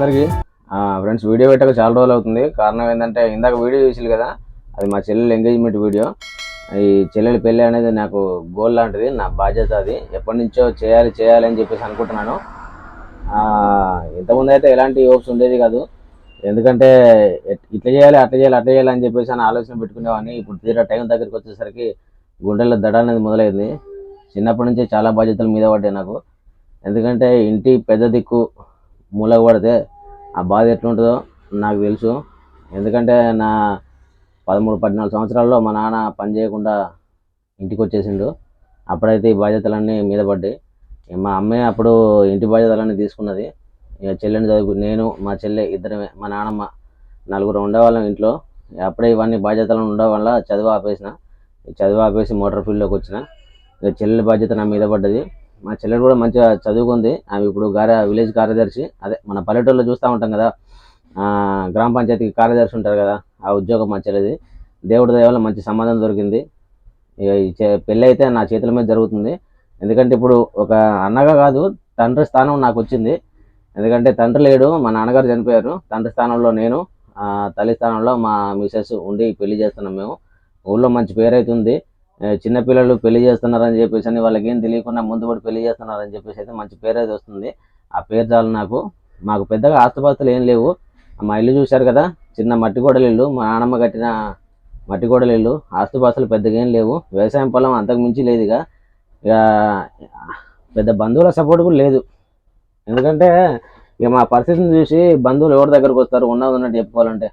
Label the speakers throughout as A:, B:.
A: అందరికీ friends, video పెట్టక చాలా రోజులు అవుతుంది. కారణం ఏంటంటే ఇందాక వీడియో చూసారు కదా, అది మా చెల్లెలు ఎంగేజ్మెంట్ వీడియో. ఈ చెల్లెలి పెళ్ళి అనేది నాకు గోల్ లాంటిది, నా బాధ్యత. అది ఎప్పటి నుంచో చేయాలి అని చెప్పేసి అనుకుంటున్నాను. ఇంతకుముందు అయితే ఎలాంటి హోప్స్ ఉండేది కాదు. ఎందుకంటే ఇట్లా చేయాలి అట్లా చేయాలి అని చెప్పేసి అని ఆలోచన పెట్టుకునేవాడిని. ఇప్పుడు తీరా టైం దగ్గరికి వచ్చేసరికి గుండెల్లో దడ అనేది మొదలైంది. చిన్నప్పటి నుంచి చాలా బాధ్యతల మీద పడ్డాయి నాకు. ఎందుకంటే ఇంటి పెద్ద దిక్కు మూలకు పడితే ఆ బాధ ఎట్లుంటుందో నాకు తెలుసు. ఎందుకంటే నా 13-14 సంవత్సరాల్లో మా నాన్న పని చేయకుండా ఇంటికి వచ్చేసిండు. అప్పుడైతే ఈ బాధ్యతలన్నీ మీద పడ్డాయి. మా అమ్మే అప్పుడు ఇంటి బాధ్యతలన్నీ తీసుకున్నది. ఇక చెల్లెని చదువు, నేను మా చెల్లె ఇద్దరమే, మా నాన్నమ్మ నలుగురు ఉండేవాళ్ళం ఇంట్లో. అప్పుడే ఇవన్నీ బాధ్యతలు ఉండడం వల్ల చదువు ఆపేసి మోటార్ ఫీల్డ్లోకి వచ్చిన. ఇక చెల్లెల బాధ్యత నా మీద పడ్డది. మా చెల్లెలు కూడా మంచిగా చదువుకుంది. ఆమె ఇప్పుడు విలేజ్ కార్యదర్శి, అదే మన పల్లెటూరులో చూస్తూ ఉంటాం కదా, గ్రామ పంచాయతీకి కార్యదర్శి ఉంటారు కదా, ఆ ఉద్యోగం మా చెల్లెది. దేవుడి దయ వల్ల మంచి సంబంధం దొరికింది. ఇక పెళ్ళి అయితే నా చేతుల మీద జరుగుతుంది. ఎందుకంటే ఇప్పుడు ఒక అన్నగా కాదు, తండ్రి స్థానం నాకు వచ్చింది. ఎందుకంటే తండ్రి లేడు, మా నాన్నగారు చనిపోయారు. తండ్రి స్థానంలో నేను, తల్లి స్థానంలో మా మిసెస్ ఉండి పెళ్లి చేస్తున్నాం. మేము ఊళ్ళో మంచి పేరు అవుతుంది. చిన్నపిల్లలు పెళ్లి చేస్తున్నారని చెప్పేసి అని వాళ్ళకి ఏం తెలియకుండా ముందు పడి పెళ్లి చేస్తున్నారని చెప్పేసి అయితే మంచి పేరు అయితే వస్తుంది. ఆ పేరు చాలు నాకు. మాకు పెద్దగా ఆస్తుపాస్తులు ఏం లేవు. మా ఇల్లు చూశారు కదా, చిన్న మట్టి గోడల ఇల్లు, మా నాన్నమ్మ కట్టిన మట్టి గోడల ఇల్లు. ఆస్తుపాస్తులు పెద్దగా ఏం లేవు. వ్యవసాయం పొలం అంతకు మించి లేదు. ఇక పెద్ద బంధువుల సపోర్ట్ కూడా లేదు. ఎందుకంటే ఇక మా పరిస్థితిని చూసి బంధువులు ఎవరి దగ్గరకు వస్తారు? ఉన్నట్టు చెప్పుకోవాలంటే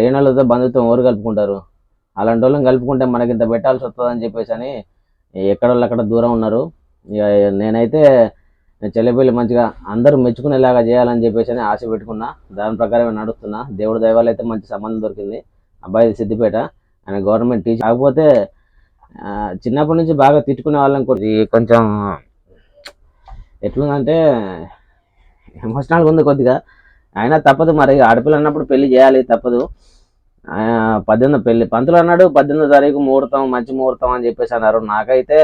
A: లేని వాళ్ళతో బంధుత్వం ఎవరు కలుపుకుంటారు? అలాంటి వాళ్ళని కలుపుకుంటే మనకి ఇంత పెట్టాల్సి వస్తుందని చెప్పేసి అని ఎక్కడోళ్ళు అక్కడ దూరం ఉన్నారు. ఇక నేనైతే చెల్లెపల్లి మంచిగా అందరూ మెచ్చుకునేలాగా చేయాలని చెప్పేసి అని ఆశ పెట్టుకున్నా. దాని ప్రకారమే నడుస్తున్నా. దేవుడి దైవాలు అయితే మంచి సంబంధం దొరికింది. అబ్బాయి సిద్దిపేట, ఆయన గవర్నమెంట్ టీచర్. కాకపోతే చిన్నప్పటి నుంచి బాగా తిట్టుకునే వాళ్ళని కొంచెం ఎట్లుందంటే ఎమోషనల్గా ఉంది కొద్దిగా. అయినా తప్పదు, మరి ఆడపిల్ల అన్నప్పుడు పెళ్లి చేయాలి, తప్పదు. 18 పెళ్లి పంతులు అన్నాడు, 18వ తారీఖు ముహూర్తం, మంచి ముహూర్తం అని చెప్పేసి అన్నారు. నాకైతే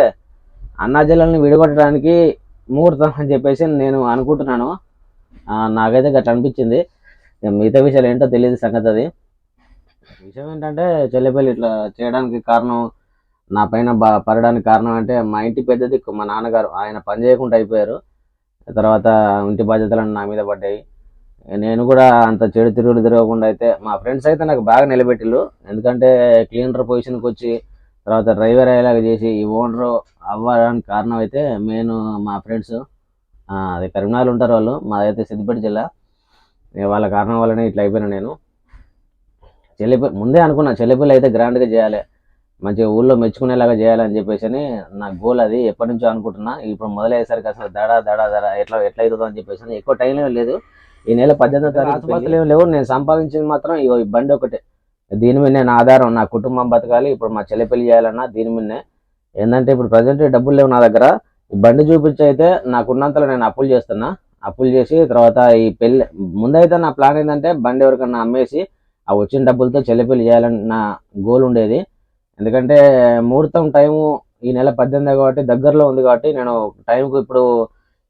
A: అన్నాజల్లని విడగొట్టడానికి ముహూర్తం అని చెప్పేసి నేను అనుకుంటున్నాను. నాకైతే గట్లా అనిపించింది. మిగతా విషయాలు ఏంటో తెలియదు సంగతి. అది విషయం ఏంటంటే చెల్లెపల్లి ఇట్లా చేయడానికి కారణం, నా పైన పడడానికి కారణం అంటే మా ఇంటి పెద్ద దిక్కు మా నాన్నగారు. ఆయన పని చేయకుండా అయిపోయారు. తర్వాత ఇంటి బాధ్యతలను నా మీద పడ్డాయి. నేను కూడా అంత చెడు తిరగకుండా అయితే మా ఫ్రెండ్స్ అయితే నాకు బాగా నిలబెట్టిళ్ళు. ఎందుకంటే క్లీనర్ పొజిషన్కి వచ్చి తర్వాత డ్రైవర్ అయ్యేలాగా చేసి ఈ ఓనర్ అవ్వడానికి కారణం అయితే మెయిన్ మా ఫ్రెండ్స్. అది కరీంనగర్ ఉంటారు వాళ్ళు, మాదైతే సిద్దిపేట జిల్లా. వాళ్ళ కారణం వల్లనే ఇట్లా అయిపోయినా నేను. ముందే అనుకున్నా చెల్లెపల్లి అయితే గ్రాండ్గా చేయాలి, మంచిగా ఊళ్ళో మెచ్చుకునేలాగా చేయాలని చెప్పేసి అని నా గోల్. అది ఎప్పటి నుంచో అనుకుంటున్నా. ఇప్పుడు మొదలయ్యేసరికి అసలు దడ ఎట్లా అవుతుందో అని చెప్పేసి ఎక్కువ టైం లేదు. ఈ నెల 18వ తారీఖు ఆసుపత్రులు ఏమి లేవు. నేను సంపాదించింది మాత్రం ఈ బండి ఒకటే. దీని మీద నేను ఆధారం, నా కుటుంబం బతకాలి. ఇప్పుడు మా చెల్లె పెళ్లి చేయాలన్నా దీని మీదనే. ఏంటంటే ఇప్పుడు ప్రజెంట్ డబ్బులు లేవు నా దగ్గర. ఈ బండి చూపించి అయితే నాకున్నంతలో నేను అప్పులు చేస్తున్నా. అప్పులు చేసి తర్వాత ఈ పెళ్లి ముందైతే నా ప్లాన్ ఏంటంటే బండి ఎవరికన్నా అమ్మేసి ఆ వచ్చిన డబ్బులతో చెల్లె పెళ్లి చేయాలని నా గోల్ ఉండేది. ఎందుకంటే ముహూర్తం టైము ఈ నెల 18 కాబట్టి దగ్గరలో ఉంది. కాబట్టి నేను టైంకు ఇప్పుడు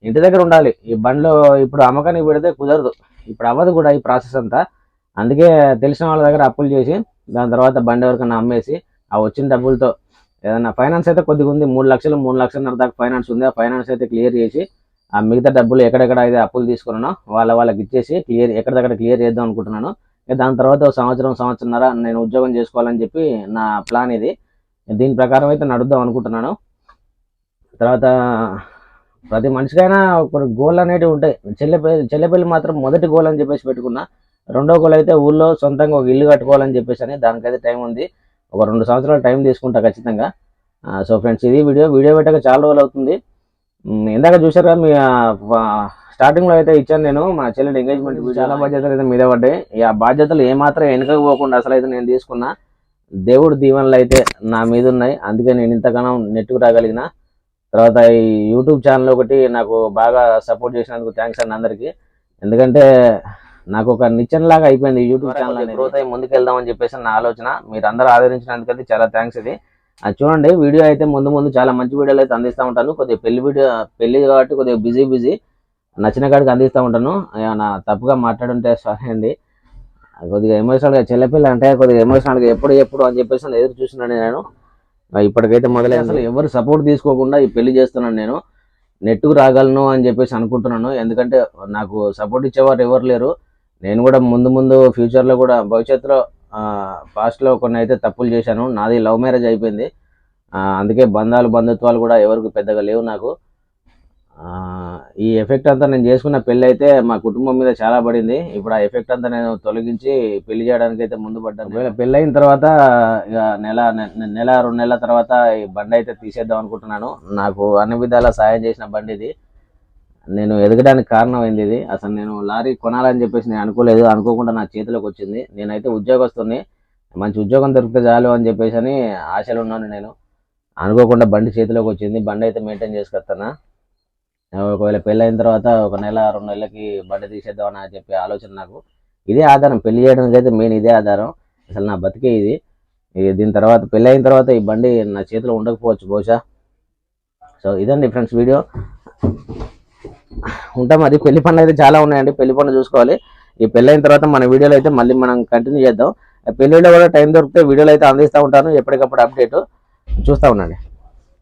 A: ఇంటి దగ్గర ఉండాలి. ఈ బండ్లో ఇప్పుడు అమ్మకానికి పెడితే కుదరదు, ఇప్పుడు అవ్వదు కూడా ఈ ప్రాసెస్ అంతా. అందుకే తెలిసిన వాళ్ళ దగ్గర అప్పులు చేసి దాని తర్వాత బండి ఎవరికన్నా అమ్మేసి ఆ వచ్చిన డబ్బులతో ఏదన్నా ఫైనాన్స్ అయితే కొద్దిగా ఉంది, 3 లక్షలు 3,00,000 దాకా ఫైనాన్స్ ఉంది. ఆ ఫైనాన్స్ అయితే క్లియర్ చేసి ఆ మిగతా డబ్బులు ఎక్కడెక్కడ అయితే అప్పులు తీసుకున్నానో వాళ్ళకి ఇచ్చేసి ఎక్కడిదక్కడ క్లియర్ చేద్దాం అనుకుంటున్నాను. దాని తర్వాత ఒక సంవత్సరంన్నర నేను ఉద్యోగం చేసుకోవాలని చెప్పి నా ప్లాన్ ఇది. దీని ప్రకారం అయితే నడుద్దాం అనుకుంటున్నాను. తర్వాత ప్రతి మనిషికైనా ఒక గోల్ అనేటివి ఉంటాయి. చెల్లెపల్లి మాత్రం మొదటి గోల్ అని చెప్పేసి పెట్టుకున్నా. రెండో గోల్ అయితే ఊళ్ళో సొంతంగా ఒక ఇల్లు కట్టుకోవాలని చెప్పేసి అని, దానికైతే టైం ఉంది. ఒక 2 సంవత్సరాలు టైం తీసుకుంటా ఖచ్చితంగా. సో ఫ్రెండ్స్, ఇది వీడియో పెట్టక చాలా రోజులు అవుతుంది. ఇందాక చూసారుగా, మీ స్టార్టింగ్లో అయితే ఇచ్చాను నేను మా చెల్లెని ఎంగేజ్మెంట్. చాలా బాధ్యతలు అయితే మీద పడ్డాయి. ఆ బాధ్యతలు ఏమాత్రం వెనుకకు పోకుండా అసలు అయితే నేను తీసుకున్నా. దేవుడు దీవెనలు అయితే నా మీద ఉన్నాయి. అందుకే నేను ఇంతగానో నెట్టుకు రాగలిగిన. తర్వాత ఈ యూట్యూబ్ ఛానల్ ఒకటి నాకు బాగా సపోర్ట్ చేసినందుకు థ్యాంక్స్ అండి అందరికీ. ఎందుకంటే నాకు ఒక నిచ్చెన లాగా అయిపోయింది యూట్యూబ్ ఛానల్. గ్రోత్ అయ్యి ముందుకు వెళ్దామని చెప్పేసి నా ఆలోచన. మీరు అందరూ ఆదరించినందుకైతే చాలా థ్యాంక్స్. ఇది చూడండి, వీడియో అయితే ముందు చాలా మంచి వీడియోలు అయితే అందిస్తూ ఉంటాను. కొద్దిగా పెళ్లి కాబట్టి కొద్దిగా బిజీ. నచ్చిన కాడికి అందిస్తూ ఉంటాను. ఏమైనా తప్పుగా మాట్లాడుంటే సారీ అండి. కొద్దిగా ఎమోషనల్గా చెల్లపిల్ల అంటే కొద్దిగా ఎమోషనల్గా ఎప్పుడు ఎప్పుడు అని చెప్పేసి ఎదురు చూస్తున్నాను నేను. ఇప్పటికైతే మొదలైంది. అసలు ఎవరు సపోర్ట్ తీసుకోకుండా ఈ పెళ్లి చేస్తున్నాను నేను. నెట్టుకు రాగలను అని చెప్పేసి అనుకుంటున్నాను. ఎందుకంటే నాకు సపోర్ట్ ఇచ్చేవారు ఎవరు లేరు. నేను కూడా ముందు ముందు ఫ్యూచర్లో కూడా భవిష్యత్తులో పాస్ట్లో కొన్ని అయితే తప్పులు చేశాను. నాది లవ్ మ్యారేజ్ అయిపోయింది. అందుకే బంధుత్వాలు కూడా ఎవరికి పెద్దగా లేవు నాకు. ఈ ఎఫెక్ట్ అంతా నేను చేసుకున్న పెళ్ళి అయితే మా కుటుంబం మీద చాలా పడింది. ఇప్పుడు ఆ ఎఫెక్ట్ అంతా నేను తొలగించి పెళ్లి చేయడానికి అయితే ముందు పడ్డాను. ఒకవేళ పెళ్ళి అయిన తర్వాత ఇక నెల 2 నెలల తర్వాత ఈ బండి అయితే తీసేద్దాం అనుకుంటున్నాను. నాకు అన్ని విధాలా సాయం చేసిన బండి ఇది. నేను ఎదగడానికి కారణం అయింది ఇది. అసలు నేను లారీ కొనాలని చెప్పేసి నేను అనుకోలేదు. అనుకోకుండా నా చేతిలోకి వచ్చింది. నేనైతే ఉద్యోగస్తుని, మంచి ఉద్యోగం దొరికితే చాలు అని చెప్పేసి అని ఆశలు ఉన్నాను నేను. అనుకోకుండా బండి చేతిలోకి వచ్చింది. బండి అయితే మెయింటైన్ చేసుకొస్తాను. ఒకవేళ పెళ్ళి అయిన తర్వాత ఒక నెల 2 నెలలకి బండి తీసేద్దామని చెప్పే ఆలోచన నాకు. ఇదే ఆధారం, పెళ్లి చేయడానికి అయితే మెయిన్ ఇదే ఆధారం. అసలు నా బతికే ఇది. దీని తర్వాత పెళ్ళి అయిన తర్వాత ఈ బండి నా చేతిలో ఉండకపోవచ్చు బహుశా. సో ఇదండి ఫ్రెండ్స్ వీడియో. ఉంటా మరి. పెళ్లి పనులు అయితే చాలా ఉన్నాయండి. పెళ్లి పనులు చూసుకోవాలి. ఈ పెళ్ళి అయిన తర్వాత మన వీడియోలు అయితే మళ్ళీ మనం కంటిన్యూ చేద్దాం. పెళ్ళిలో కూడా టైం దొరికితే వీడియోలు అయితే అందిస్తూ ఉంటాను. ఎప్పటికప్పుడు అప్డేట్ చూస్తూ ఉండండి.